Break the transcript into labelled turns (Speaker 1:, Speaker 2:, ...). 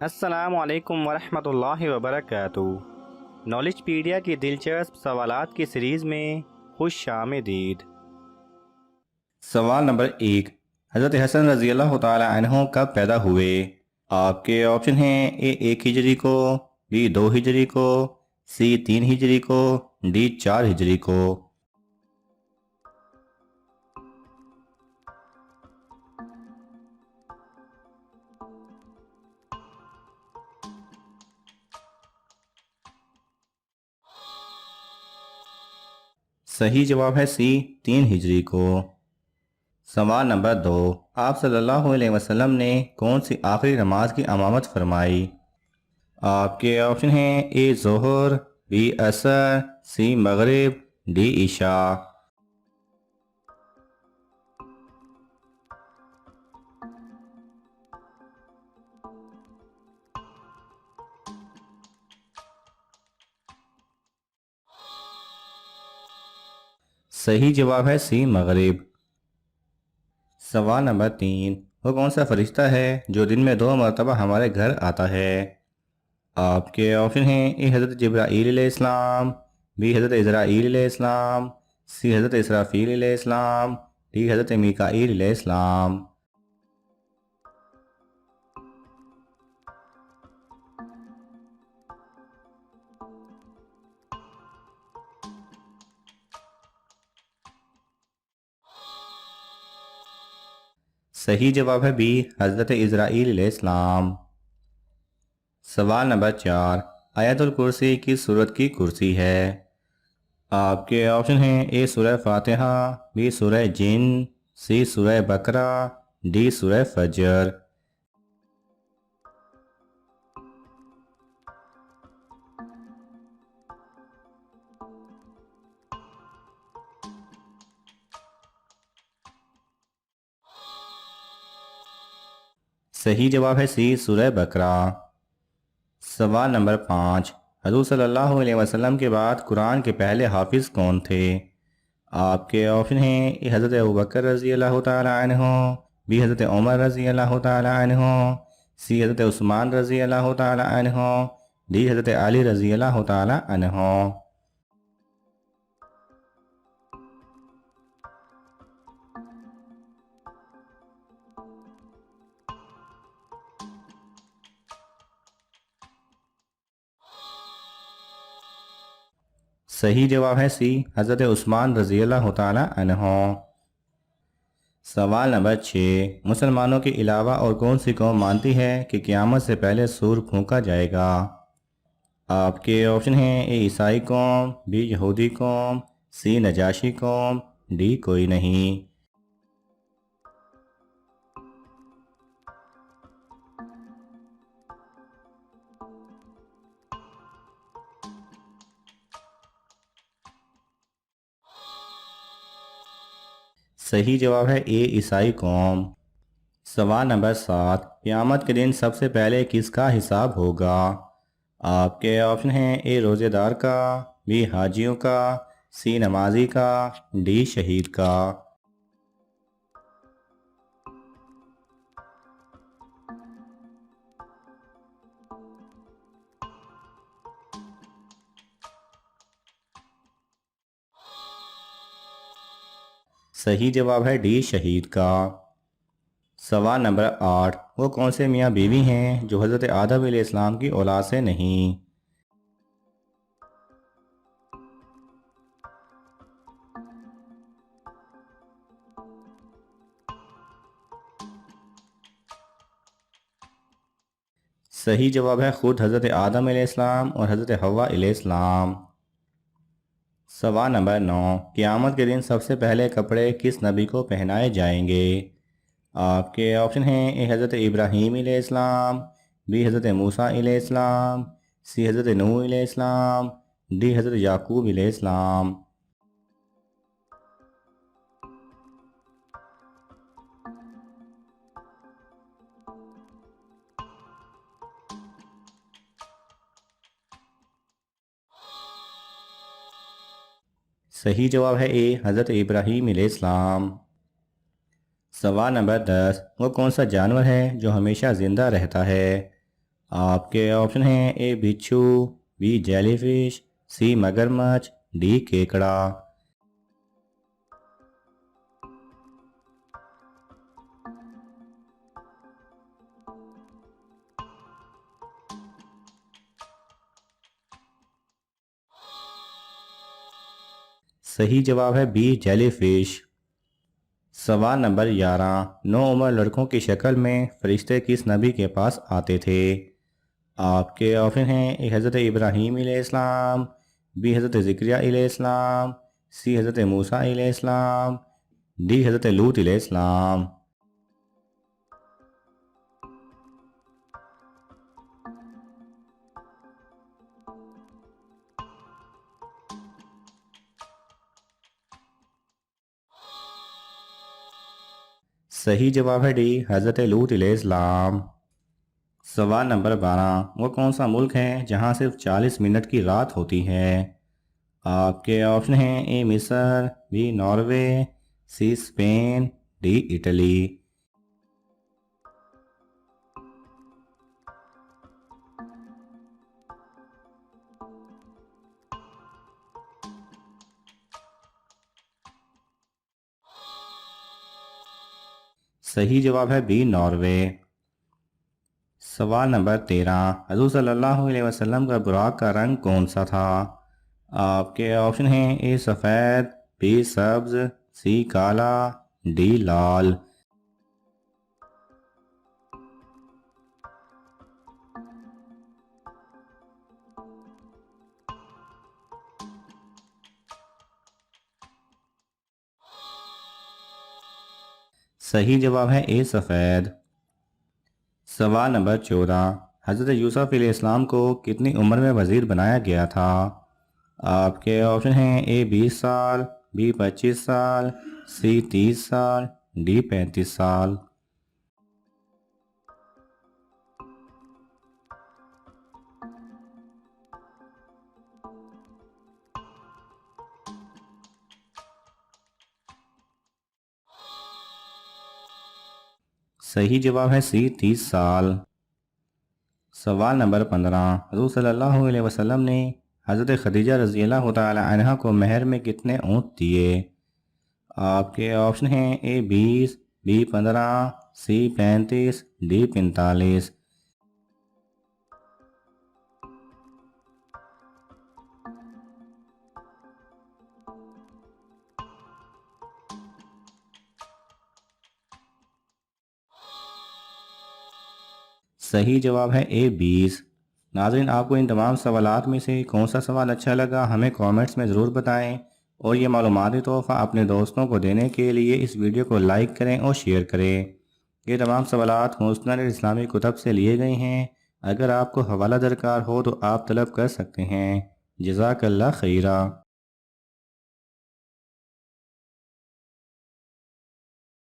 Speaker 1: अस्सलामुअलैकुम वरहमतुल्लाहि वबरकातुहू। नॉलेजपीडिया की दिलचस्प सवालात की सीरीज़ में खुश आमदीद।
Speaker 2: सवाल नंबर 1। हज़रत हसन रज़ी अल्लाह तआला अन्हो कब पैदा हुए? आपके ऑप्शन हैं ए 1 हिजरी को, बी 2 हिजरी को, सी 3 हिजरी को, डी 4 हिजरी को। सही जवाब है सी 3 हिजरी को। सवाल नंबर 2। आप सल्लल्लाहु अलैहि वसल्लम ने कौन सी आखिरी नमाज की इमामत फरमाई? आपके ऑप्शन हैं ए ज़ोहर, बी असर, सी मगरिब, डी इशा। सही जवाब है सी मगरिब। सवाल नंबर 3। वो कौन सा फरिश्ता है जो दिन में 2 मरतबा हमारे घर आता है? आपके ऑप्शन हैं ए हज़रत जिब्राईल अलैहिस्सलाम, बी हज़रत इज़राईल अलैहिस्सलाम, सी हज़रत इसराफील अलैहिस्सलाम, डी हज़रत मीकाईल अलैहिस्सलाम। सही जवाब है बी हज़रत इज़राईल अलैहिस्सलाम। सवाल नंबर 4। आयतुल कुर्सी किस सूरत की कुर्सी है? आपके ऑप्शन हैं ए सूरह फातिहा, बी सूरह जिन, सी सूरह बकरा, डी सूरह फजर। सही जवाब है सी सूरह बकरा। सवाल नंबर 5। हज़ूर सल्लल्लाहु अलैहि वसल्लम के बाद कुरान के पहले हाफिज़ कौन थे? आपके ऑप्शन हैं ए हज़रत अबू बकर रज़ी अल्लाह तआला अन्हु, बी हज़रत उमर रज़ी अल्लाह तआला अन्हु, सी हज़रत उस्मान रज़ी अल्लाह तआला अन्हु, डी हज़रत अली रज़ी अल्लाह तआला अन्हु। सही जवाब है सी हज़रत उस्मान रज़ी अल्लाह तआला अन्हु। सवाल नंबर 6। मुसलमानों के अलावा और कौन सी कौम मानती है कि क़यामत से पहले सूर फूंका जाएगा? आपके ऑप्शन हैं ए ईसाई कौम, बी यहूदी कौम, सी नजाशी कौम, डी कोई नहीं। सही जवाब है ए ईसाई कौम। सवाल नंबर 7। क़यामत के दिन सबसे पहले किसका हिसाब होगा? आपके ऑप्शन हैं ए रोज़ेदार का, बी हाजियों का, सी नमाजी का, डी शहीद का। सही जवाब है डी शहीद का। सवाल नंबर 8। वो कौन से मियाँ बीवी हैं जो हज़रत आदम अलैहिस्सलाम की औलाद से नहीं? सही जवाब है खुद हज़रत आदम अलैहिस्सलाम और हज़रत हव्वा अलैहिस्सलाम। सवाल नंबर 9। क़यामत के दिन सबसे पहले कपड़े किस नबी को पहनाए जाएंगे? आपके ऑप्शन हैं ए हज़रत इब्राहीम अलैहिस्सलाम, बी हज़रत मूसा अलैहिस्सलाम, सी हज़रत नूह अलैहिस्सलाम, डी हज़रत याकूब अलैहिस्सलाम। सही जवाब है ए हज़रत इब्राहीम अलैहिस्सलाम। सवाल नंबर 10। वो कौन सा जानवर है जो हमेशा ज़िंदा रहता है? आपके ऑप्शन हैं ए बिच्छू, बी जेलीफिश, सी मगरमच्छ, डी केकड़ा। सही जवाब है बी जेलीफिश। सवाल नंबर 11, नौ उम्र लड़कों की शक्ल में फरिश्ते किस नबी के पास आते थे? आपके ऑप्शन हैं ए हज़रत इब्राहीम अलैहिस्सलाम, बी हज़रत ज़िक्रिया अलैहिस्सलाम, सी हज़रत मूसा अलैहिस्सलाम, डी हज़रत लूत अलैहिस्सलाम। सही जवाब है डी हज़रत लूत अलैहिस्सलाम। सवाल नंबर 12, वो कौन सा मुल्क है जहां सिर्फ 40 मिनट की रात होती है? आपके ऑप्शन हैं ए मिस्र, B Norway, C Spain, D Italy. सही जवाब है बी नॉर्वे। सवाल नंबर 13, हज़रत सल्लल्लाहु अलैहि वसल्लम का बुराक का रंग कौन सा था? आपके ऑप्शन हैं ए सफ़ेद, बी सब्ज, सी काला, डी लाल। सही जवाब है ए सफ़ेद। सवाल नंबर 14, हज़रत यूसुफ अलैहिस्सलाम को कितनी उम्र में वज़ीर बनाया गया था? आपके ऑप्शन हैं ए 20 साल, बी 25 साल, सी 30 साल, डी 35 साल। सही जवाब है सी 30 साल। सवाल नंबर 15, हज़रत सल्लल्लाहु अलैहि वसल्लम ने हज़रत खदीजा रज़ी अल्लाह तआला अन्हा को महर में कितने ऊँट दिए? आपके ऑप्शन हैं ए 20, बी 15, सी 35, डी 45। सही जवाब है ए 20। नाज़रीन, आपको इन तमाम सवालात में से कौन सा सवाल अच्छा लगा हमें कमेंट्स में ज़रूर बताएं, और ये मालूमाती तोहफ़ा अपने दोस्तों को देने के लिए इस वीडियो को लाइक करें और शेयर करें। ये तमाम सवालात मुस्नद इस्लामी कुतब से लिए गए हैं। अगर आपको हवाला दरकार हो तो आप तलब कर सकते हैं। जज़ाकल्लाह खैरा।